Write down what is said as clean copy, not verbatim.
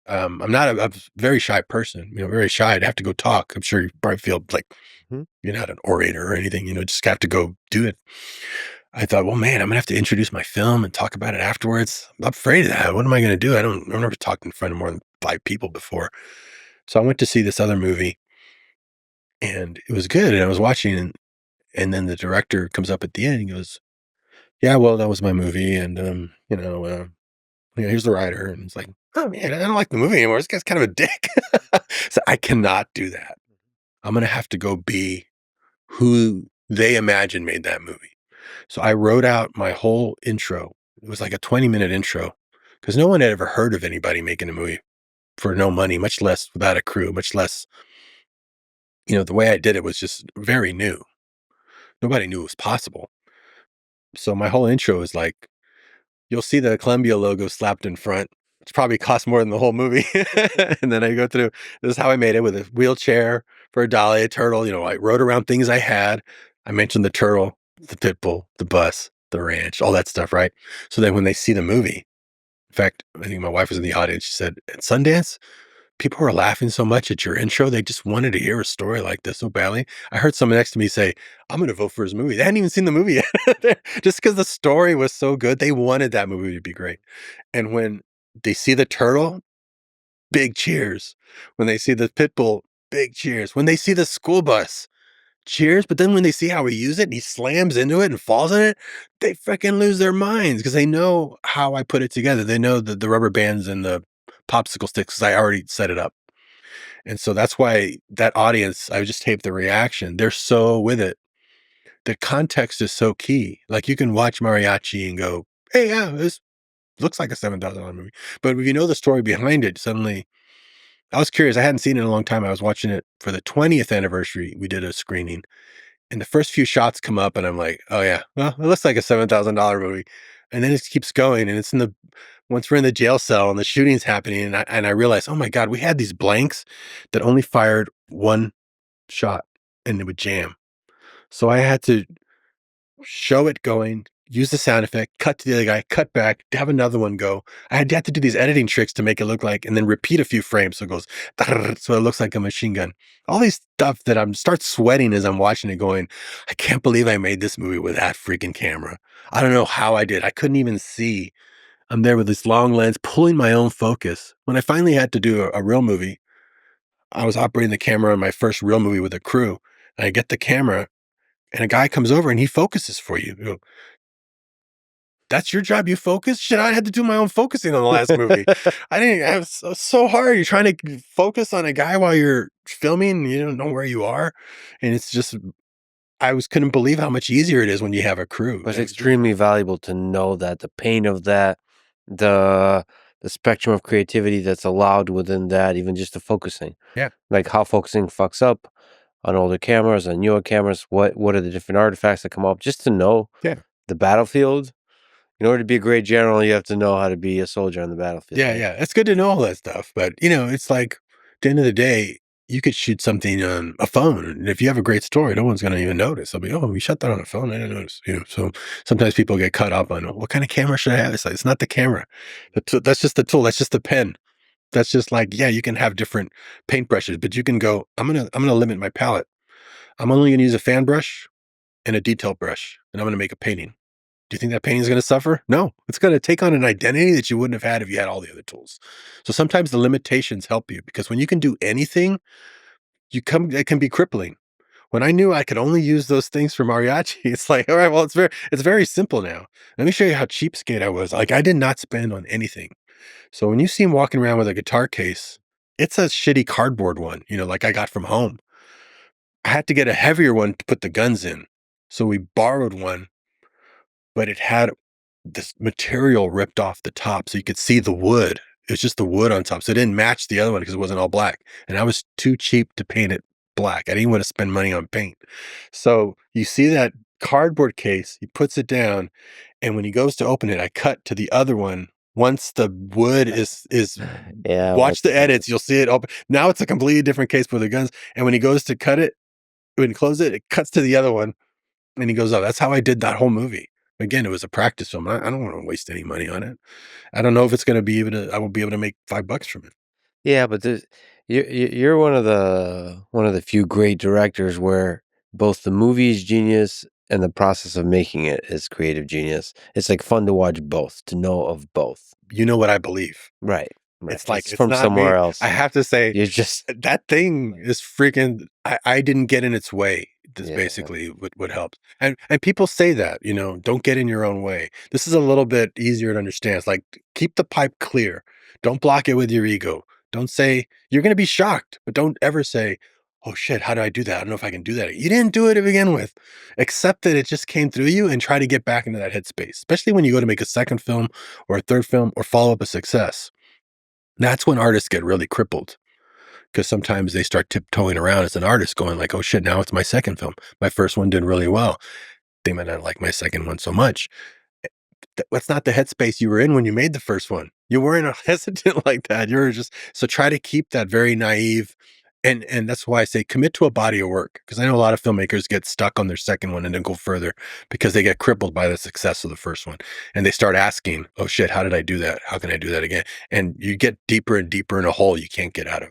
I'm not a very shy person, very shy. I'd have to go talk. I'm sure you probably feel like Mhm. you're not an orator or anything, just have to go do it. I thought, well, man, I'm gonna have to introduce my film and talk about it afterwards. I'm afraid of that. What am I gonna do? I've never talked in front of more than 5 people before. So I went to see this other movie and it was good. And I was watching and then the director comes up at the end and goes, yeah, well, that was my movie. And, here's the writer. And it's like, oh man, I don't like the movie anymore. This guy's kind of a dick. So I cannot do that. I'm going to have to go be who they imagine made that movie. So I wrote out my whole intro. It was like a 20-minute intro because no one had ever heard of anybody making a movie for no money, much less without a crew, much less, the way I did it was just very new. Nobody knew it was possible. So my whole intro is like, you'll see the Columbia logo slapped in front. It's probably cost more than the whole movie. And then I go through, this is how I made it with a wheelchair for a dolly, a turtle. I wrote around things I had. I mentioned the turtle, the pit bull, the bus, the ranch, all that stuff, right? So then when they see the movie, in fact, I think my wife was in the audience. She said, at Sundance, people were laughing so much at your intro. They just wanted to hear a story like this so badly. I heard someone next to me say, I'm going to vote for his movie. They hadn't even seen the movie yet. Just because the story was so good, they wanted that movie to be great. And when they see the turtle, big cheers. When they see the pit bull, big cheers. When they see the school bus, cheers. But then when they see how we use it and he slams into it and falls in it, they freaking lose their minds because they know how I put it together. They know the rubber bands and the popsicle sticks because I already set it up. And so that's why that audience, I just taped the reaction. They're so with it. The context is so key. Like you can watch Mariachi and go, hey, yeah, this looks like a $7,000 movie. But if you know the story behind it, suddenly I was curious. I hadn't seen it in a long time. I was watching it for the 20th anniversary. We did a screening and the first few shots come up and I'm like, oh yeah, well, it looks like a $7,000 movie. And then it keeps going. And it's once we're in the jail cell and the shooting's happening. And I realized, oh my God, we had these blanks that only fired one shot and it would jam. So I had to show it going, use the sound effect, cut to the other guy, cut back, have another one go. I had to do these editing tricks to make it look like, and then repeat a few frames so it goes, so it looks like a machine gun. All these stuff that I'm start sweating as I'm watching it going, I can't believe I made this movie with that freaking camera. I don't know how I did. I couldn't even see. I'm there with this long lens, pulling my own focus. When I finally had to do a real movie, I was operating the camera on my first real movie with a crew. And I get the camera and a guy comes over and he focuses for you. You go, that's your job. You focus? Shit, I had to do my own focusing on the last movie. I didn't have so hard. You're trying to focus on a guy while you're filming. And you don't know where you are. And it's just, couldn't believe how much easier it is when you have a crew. But it's extremely valuable to know that the pain of that, the spectrum of creativity that's allowed within that, even just the focusing. Yeah. Like how focusing fucks up on older cameras and newer cameras. What are the different artifacts that come up? Just to know Yeah. the battlefield. In order to be a great general, you have to know how to be a soldier on the battlefield. Yeah. Right? Yeah. It's good to know all that stuff. But, it's like at the end of the day, you could shoot something on a phone. And if you have a great story, no one's going to even notice. They'll be, oh, we shot that on a phone. I didn't notice. So sometimes people get caught up on, what kind of camera should I have? It's like, it's not the camera. That's just the tool. That's just the pen. That's just like, yeah, you can have different paintbrushes, but you can go, I'm gonna limit my palette. I'm only gonna use a fan brush and a detail brush, and I'm gonna make a painting. Do you think that painting is gonna suffer? No, it's gonna take on an identity that you wouldn't have had if you had all the other tools. So sometimes the limitations help you because when you can do anything, it can be crippling. When I knew I could only use those things for Mariachi, it's like, all right, well, it's very simple now. Let me show you how cheapskate I was. Like I did not spend on anything. So when you see him walking around with a guitar case, it's a shitty cardboard one, like I got from home. I had to get a heavier one to put the guns in. So we borrowed one, but it had this material ripped off the top so you could see the wood. It was just the wood on top. So it didn't match the other one because it wasn't all black. And I was too cheap to paint it black. I didn't want to spend money on paint. So you see that cardboard case, he puts it down, and when he goes to open it, I cut to the other one. Once the wood is Yeah. watch the edits, you'll see it open. Now it's a completely different case for the guns. And when he goes to cut it, when he closes it, it cuts to the other one. And he goes, oh, that's how I did that whole movie. Again, it was a practice film. I don't want to waste any money on it. I don't know if it's going to be able to, I won't be able to make $5 from it. Yeah, but you're one of the few great directors where both the movie is genius and the process of making it is creative genius. It's, like, fun to watch both, to know of both. You know what I believe. Right, right. It's like, It's it's from not me. somewhere I else. have to say, You're just that thing is freaking I didn't get in its way. That's yeah. basically what helps. And people say that, don't get in your own way. This is a little bit easier to understand. It's like, keep the pipe clear. Don't block it with your ego. Don't say you're gonna be shocked, but don't ever say, "Oh shit, how do I do that? I don't know if I can do that." You didn't do it to begin with. Accept that it just came through you and try to get back into that headspace, especially when you go to make a second film or a third film or follow up a success. That's when artists get really crippled because sometimes they start tiptoeing around as an artist going like, "Oh shit, now it's my second film. My first one did really well. They might not like my second one so much." That's not the headspace you were in when you made the first one. You weren't hesitant like that. You were just so try to keep that very naive, and that's why I say commit to a body of work, because I know a lot of filmmakers get stuck on their second one and then go further because they get crippled by the success of the first one, and they start asking, "Oh shit, how did I do that? How can I do that again?" And you get deeper and deeper in a hole you can't get out of.